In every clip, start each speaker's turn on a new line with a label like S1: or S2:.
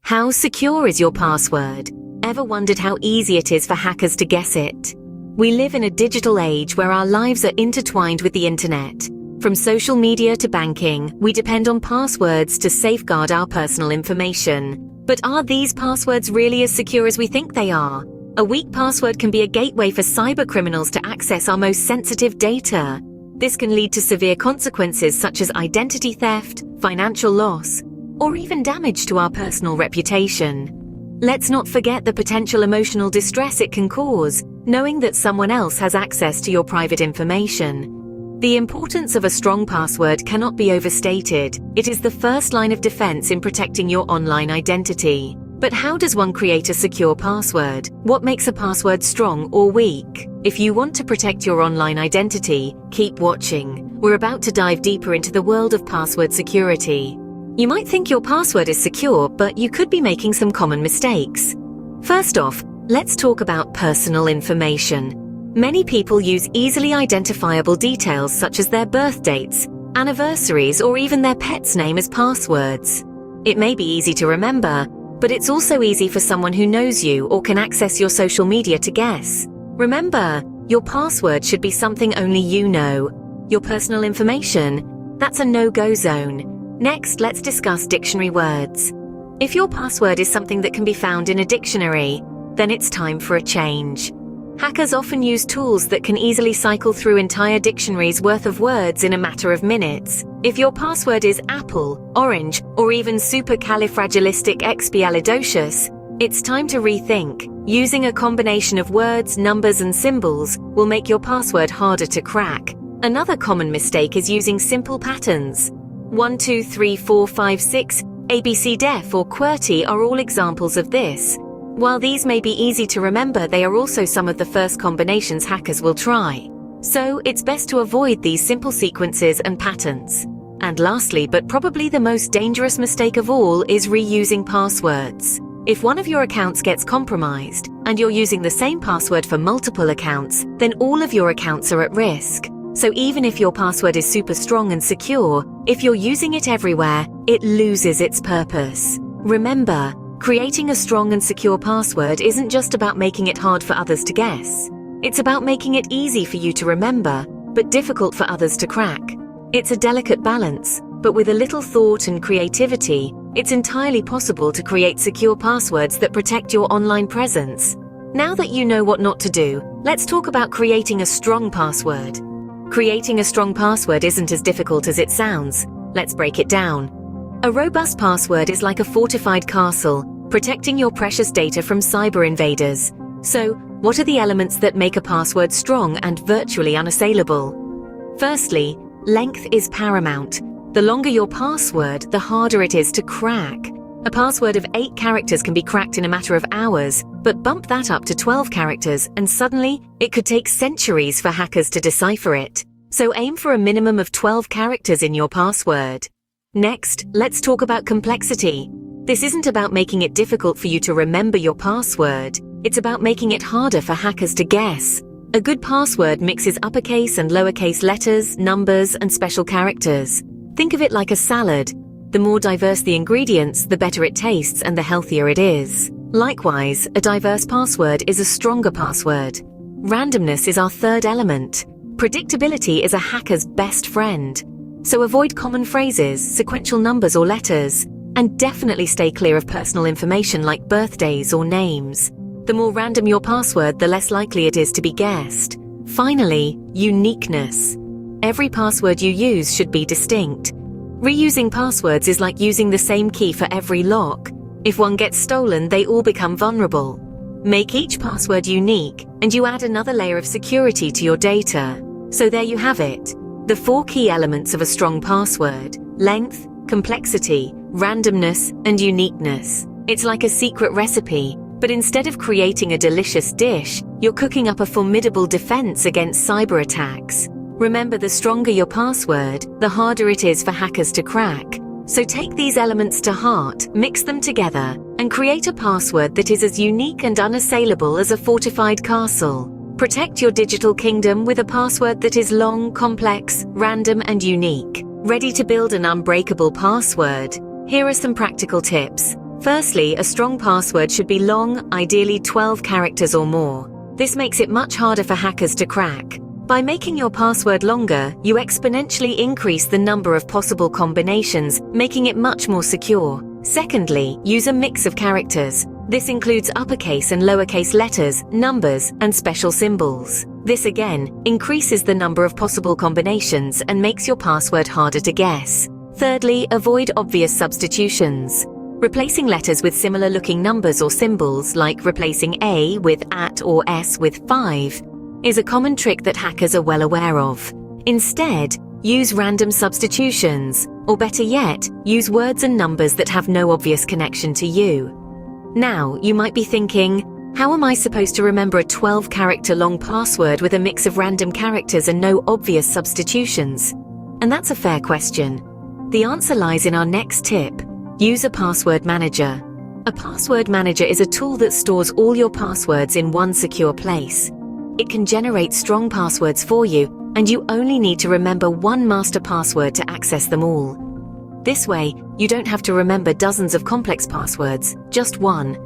S1: How secure is your password? Ever wondered how easy it is for hackers to guess it? We live in a digital age where our lives are intertwined with the internet. From social media to banking, we depend on passwords to safeguard our personal information. But are these passwords really as secure as we think they are? A weak password can be a gateway for cybercriminals to access our most sensitive data. This can lead to severe consequences such as identity theft, financial loss, or even damage to our personal reputation. Let's not forget the potential emotional distress it can cause, knowing that someone else has access to your private information. The importance of a strong password cannot be overstated. It is the first line of defense in protecting your online identity. But how does one create a secure password? What makes a password strong or weak? If you want to protect your online identity, keep watching. We're about to dive deeper into the world of password security. You might think your password is secure, but you could be making some common mistakes. First off, let's talk about personal information. Many people use easily identifiable details such as their birth dates, anniversaries, or even their pet's name as passwords. It may be easy to remember, but it's also easy for someone who knows you or can access your social media to guess. Remember, your password should be something only you know. Your personal information, that's a no-go zone. Next, let's discuss dictionary words. If your password is something that can be found in a dictionary, then it's time for a change. Hackers often use tools that can easily cycle through entire dictionaries worth of words in a matter of minutes. If your password is apple, orange, or even supercalifragilisticexpialidocious, it's time to rethink. Using a combination of words, numbers, and symbols will make your password harder to crack. Another common mistake is using simple patterns. 1, 2, 3, 4, 5, 6, ABCDEF or QWERTY are all examples of this. While these may be easy to remember, they are also some of the first combinations hackers will try. So, it's best to avoid these simple sequences and patterns. And lastly, but probably the most dangerous mistake of all, is reusing passwords. If one of your accounts gets compromised, and you're using the same password for multiple accounts, then all of your accounts are at risk. So even if your password is super strong and secure, if you're using it everywhere, it loses its purpose. Remember, creating a strong and secure password isn't just about making it hard for others to guess. It's about making it easy for you to remember, but difficult for others to crack. It's a delicate balance, but with a little thought and creativity, it's entirely possible to create secure passwords that protect your online presence. Now that you know what not to do, let's talk about creating a strong password. Creating a strong password isn't as difficult as it sounds. Let's break it down. A robust password is like a fortified castle, protecting your precious data from cyber invaders. So, what are the elements that make a password strong and virtually unassailable? Firstly, length is paramount. The longer your password, the harder it is to crack. A password of 8 characters can be cracked in a matter of hours, but bump that up to 12 characters and suddenly it could take centuries for hackers to decipher it. So aim for a minimum of 12 characters in your password. Next, let's talk about complexity. This isn't about making it difficult for you to remember your password. It's about making it harder for hackers to guess. A good password mixes uppercase and lowercase letters, numbers, and special characters. Think of it like a salad. The more diverse the ingredients, the better it tastes and the healthier it is. Likewise, a diverse password is a stronger password. Randomness is our third element. Predictability is a hacker's best friend. So avoid common phrases, sequential numbers or letters, and definitely stay clear of personal information like birthdays or names. The more random your password, the less likely it is to be guessed. Finally, uniqueness. Every password you use should be distinct. Reusing passwords is like using the same key for every lock. If one gets stolen, they all become vulnerable. Make each password unique, and you add another layer of security to your data. So there you have it. The 4 key elements of a strong password: length, complexity, randomness, and uniqueness. It's like a secret recipe, but instead of creating a delicious dish, you're cooking up a formidable defense against cyber attacks. Remember, the stronger your password, the harder it is for hackers to crack. So take these elements to heart, mix them together, and create a password that is as unique and unassailable as a fortified castle. Protect your digital kingdom with a password that is long, complex, random, and unique. Ready to build an unbreakable password? Here are some practical tips. Firstly, a strong password should be long, ideally 12 characters or more. This makes it much harder for hackers to crack. By making your password longer, you exponentially increase the number of possible combinations, making it much more secure. Secondly, use a mix of characters. This includes uppercase and lowercase letters, numbers, and special symbols. This again increases the number of possible combinations and makes your password harder to guess. Thirdly, avoid obvious substitutions. Replacing letters with similar-looking numbers or symbols, like replacing A with at or S with 5, is a common trick that hackers are well aware of. Instead, use random substitutions, or better yet, use words and numbers that have no obvious connection to you. Now, you might be thinking, how am I supposed to remember a 12-character long password with a mix of random characters and no obvious substitutions? And that's a fair question. The answer lies in our next tip. Use a password manager. A password manager is a tool that stores all your passwords in one secure place. It can generate strong passwords for you, and you only need to remember one master password to access them all. This way, you don't have to remember dozens of complex passwords, just one.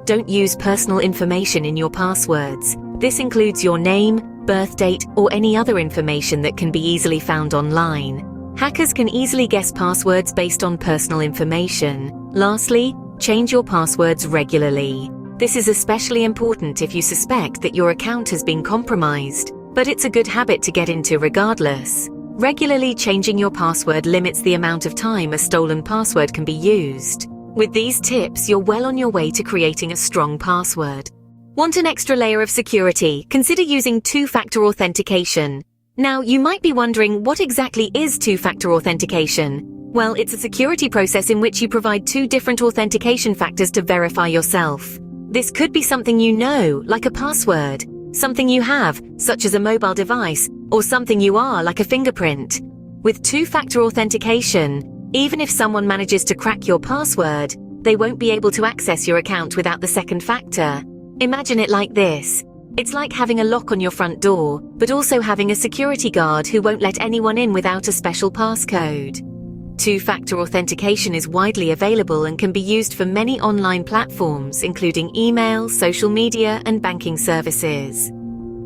S1: Don't use personal information in your passwords. This includes your name, birth date, or any other information that can be easily found online. Hackers can easily guess passwords based on personal information. Lastly, change your passwords regularly. This is especially important if you suspect that your account has been compromised, but it's a good habit to get into regardless. Regularly changing your password limits the amount of time a stolen password can be used. With these tips, you're well on your way to creating a strong password. Want an extra layer of security? Consider using two-factor authentication. Now, you might be wondering, what exactly is two-factor authentication? Well, it's a security process in which you provide two different authentication factors to verify yourself. This could be something you know, like a password, something you have, such as a mobile device, or something you are, like a fingerprint. With two-factor authentication, even if someone manages to crack your password, they won't be able to access your account without the second factor. Imagine it like this. It's like having a lock on your front door, but also having a security guard who won't let anyone in without a special passcode. Two-factor authentication is widely available and can be used for many online platforms, including email, social media, and banking services.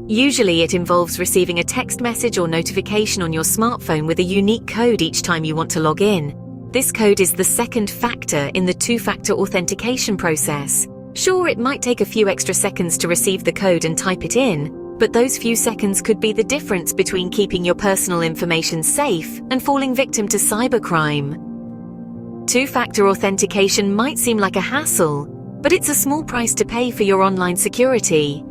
S1: Usually it involves receiving a text message or notification on your smartphone with a unique code each time you want to log in. This code is the second factor in the two-factor authentication process. Sure, it might take a few extra seconds to receive the code and type it in, but those few seconds could be the difference between keeping your personal information safe and falling victim to cybercrime. Two-factor authentication might seem like a hassle, but it's a small price to pay for your online security.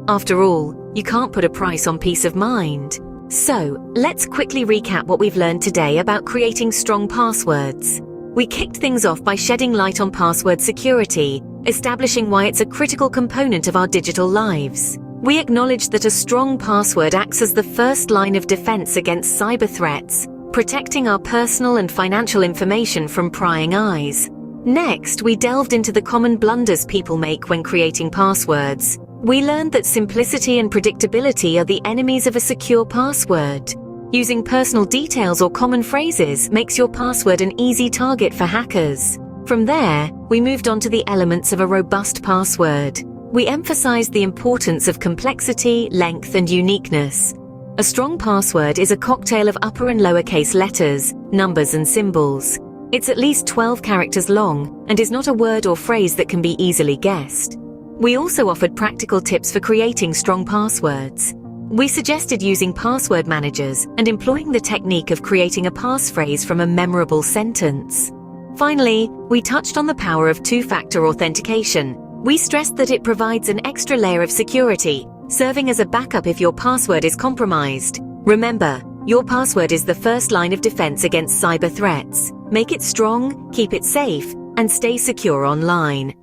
S1: After all, you can't put a price on peace of mind. So, let's quickly recap what we've learned today about creating strong passwords. We kicked things off by shedding light on password security, establishing why it's a critical component of our digital lives. We acknowledged that a strong password acts as the first line of defense against cyber threats, protecting our personal and financial information from prying eyes. Next, we delved into the common blunders people make when creating passwords. We learned that simplicity and predictability are the enemies of a secure password. Using personal details or common phrases makes your password an easy target for hackers. From there, we moved on to the elements of a robust password. We emphasized the importance of complexity, length, and uniqueness. A strong password is a cocktail of upper and lowercase letters, numbers, and symbols. It's at least 12 characters long and is not a word or phrase that can be easily guessed. We also offered practical tips for creating strong passwords. We suggested using password managers and employing the technique of creating a passphrase from a memorable sentence. Finally, we touched on the power of two-factor authentication. We stressed that it provides an extra layer of security, serving as a backup if your password is compromised. Remember, your password is the first line of defense against cyber threats. Make it strong, keep it safe, and stay secure online.